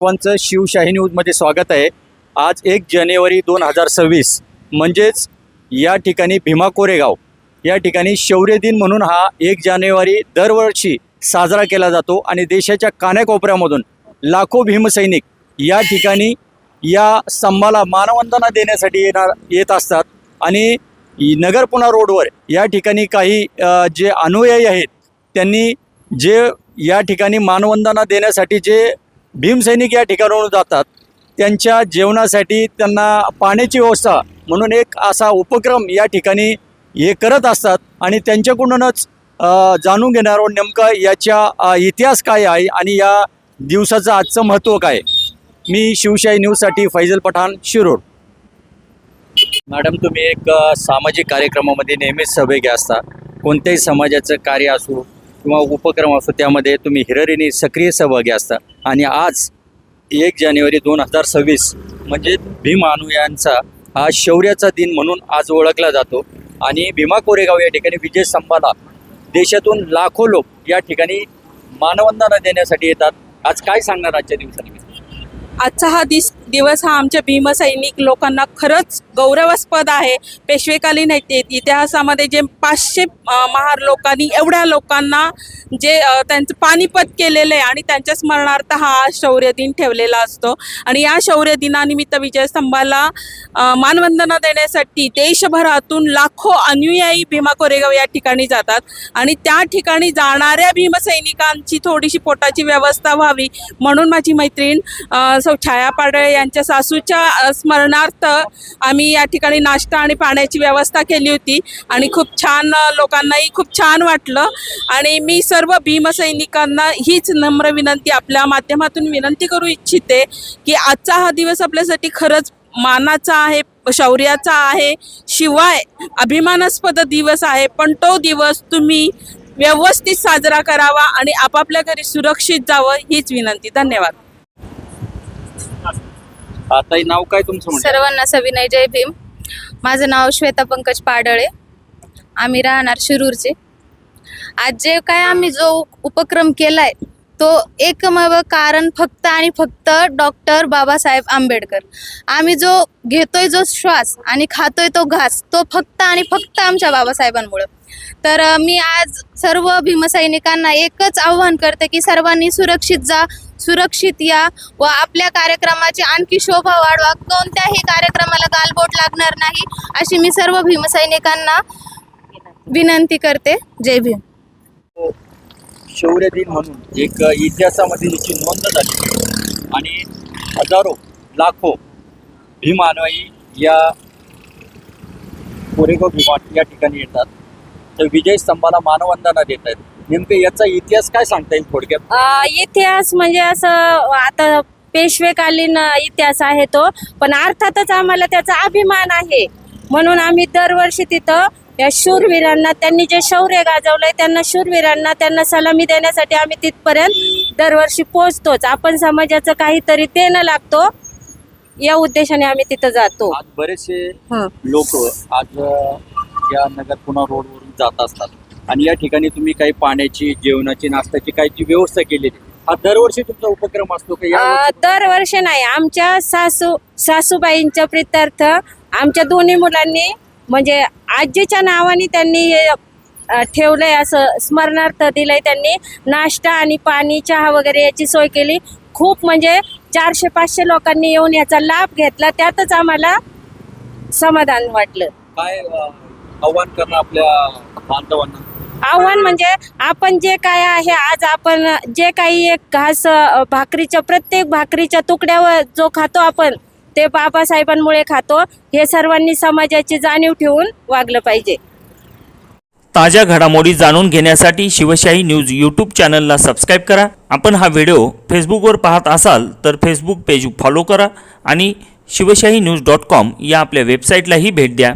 सर्वांचं शिवशाही न्यूजमध्ये स्वागत आहे। आज 1 जानेवारी 2026 म्हणजेच या ठिकाणी भीमा कोरेगाव या ठिकाणी शौर्य दिन म्हणून हा 1 जानेवारी दरवर्षी साजरा केला जातो आणि देशाच्या कानाकोपऱ्यामधून लाखो भीमसैनिक या ठिकाणी या स्तंभाला मानवंदना देण्यासाठी येत असतात आणि नगरपुणा रोडवर या ठिकाणी काही जे अनुयायी आहेत त्यांनी जे या ठिकाणी मानवंदना देण्यासाठी जे भीमसैनिक या ठिकाणावरून जातात त्यांच्या जेवणासाठी त्यांना पाण्याची व्यवस्था म्हणून एक असा उपक्रम या ठिकाणी हे करत असतात आणि त्यांच्याकडूनच जाणून घेणार आहोत नेमका याचा इतिहास काय आहे आणि या दिवसाचं आजचं महत्त्व काय। मी शिवशाही न्यूजसाठी फैजल पठाण, शिरोड। मॅडम, तुम्ही एक सामाजिक कार्यक्रमामध्ये नेहमीच सहभागी असता। कोणत्याही समाजाचं कार्य असो किंवा उपक्रम असो त्यामध्ये तुम्ही हिरिरीने सक्रिय सहभागी असता आणि आज 1 जानेवारी 2026 म्हणजे भीम अनुयायांचा हा शौर्याचा दिन म्हणून आज ओळखला जातो आणि भीमा कोरेगाव या ठिकाणी विजय स्तंभाला देशातून लाखो लोक या ठिकाणी मानवंदना देण्यासाठी येतात। आज काय सांगणार आजच्या दिवसानिमित्त? आजचा हा दिवस हा आमच्या भीमसैनिक लोकांना खरंच गौरवास्पद आहे। पेशवेकालीन इतिहासामध्ये जे 500 महार लोकांनी एवढ्या लोकांना जे त्यांचं पानिपत केलेलं आहे आणि त्यांच्या स्मरणार्थ हा शौर्य दिन ठेवलेला असतो आणि या शौर्य दिनानिमित्त विजयस्तंभाला मानवंदना देण्यासाठी देशभरातून लाखो अनुयायी भीमा कोरेगाव या ठिकाणी जातात आणि त्या ठिकाणी जाणाऱ्या भीमसैनिकांची थोडीशी पोटाची व्यवस्था व्हावी म्हणून माझी मैत्रीण सौ छाया पाडळे यांच्या सासूच्या स्मरणार्थ आम्ही या ठिकाणी नाश्ता आणि पाण्याची व्यवस्था केली होती आणि खूप छान, लोकांनाही खूप छान वाटलं आणि मी सर्व भीमसैनिकांना हीच नम्र विनंती आपल्या माध्यमातून विनंती करू इच्छिते की आजचा हा दिवस आपल्यासाठी खरंच मानाचा आहे, शौर्याचा आहे, शिवाय अभिमानास्पद दिवस आहे, पण तो दिवस तुम्ही व्यवस्थित साजरा करावा आणि आपापल्या घरी सुरक्षित जावं हीच विनंती। धन्यवाद। आता नाव काय तुमचं? सर्वांना सविनय जय भीम। माझं नाव श्वेता पंकज पाडळे, आम्ही राहणार शिरूरचे। आज जे काय आम्ही जो उपक्रम केलाय तो एकमेव कारण फक्त आणि फक्त डॉक्टर बाबासाहेब आंबेडकर। आम्ही जो घेतोय जो श्वास आणि खातोय तो घास तो फक्त आणि फक्त आमच्या बाबासाहेबांमुळे। तर मी आज सर्व भीमसैनिकांना एकच आव्हान करते की सर्वांनी सुरक्षित जा, सुरक्षित या व आपल्या कार्यक्रमाची आणखी शोभा वाढवा। कोणत्याही कार्यक्रमाला गालबोट लागणार नाही अशी मी सर्व भीमसैनिकांना विनंती करते। जय भीम। शौर्य दिन म्हणून एक इतिहासामध्ये याची नोंद झाली आणि हजारो लाखो भीम अनुयायी या कोरेगाव भीमा या ठिकाणी येतात तर विजय स्तंभाला मानवंदना देत आहेत। नेमकं याचा इतिहास काय सांगता येईल थोडक्यात? इतिहास म्हणजे असं आता पेशवेकालीन इतिहास आहे तो, पण अर्थातच आम्हाला त्याचा अभिमान आहे म्हणून आम्ही दरवर्षी तिथं या शूरवीरांना, त्यांनी जे शौर्य गाजवलंय त्यांना शूरवीरांना त्यांना सलामी देण्यासाठी आम्ही तिथपर्यंत दरवर्षी पोहोचतोच। आपण समाजाचं काहीतरी देणं लागतो या उद्देशाने आम्ही तिथं जातो। आज बरेचसे लोक आज या नगरपुणा रोडवरून जात असतात आणि या ठिकाणी तुम्ही काही पाण्याची, जेवणाची, नाश्त्याची काहीची व्यवस्था केलेली, हा दरवर्षी तुमचा उपक्रम असतो का? दरवर्षी नाही, आमच्या सासूबाईंच्या प्रित्यर्थ आमच्या दोन्ही मुलांनी म्हणजे आजीच्या नावाने त्यांनी ठेवलंय, असं स्मरणार्थ दिलंय त्यांनी। नाश्ता आणि पाणी, चहा वगैरे याची सोय केली। खूप म्हणजे 400-500 लोकांनी येऊन याचा लाभ घेतला, त्यातच आम्हाला समाधान वाटलं। काय आव्हान करणं आपल्या बांधवांना? आव्हान म्हणजे आपण जे काय आहे आज आपण जे काही एक घास भाकरीच्या, प्रत्येक भाकरीच्या तुकड्यावर जो खातो आपण ते बाबासाहेबांमुळे खातो, हे सर्वांनी समाजाची जाणीव ठेवून वागलं पाहिजे। ताज्या घडामोडी जाणून घेण्यासाठी शिवशाही न्यूज यूट्यूब चॅनलला सबस्क्राईब करा। आपण हा व्हिडिओ फेसबुकवर पाहत असाल तर फेसबुक पेज फॉलो करा आणि शिवशाही न्यूज.com या आपल्या वेबसाईटलाही भेट द्या।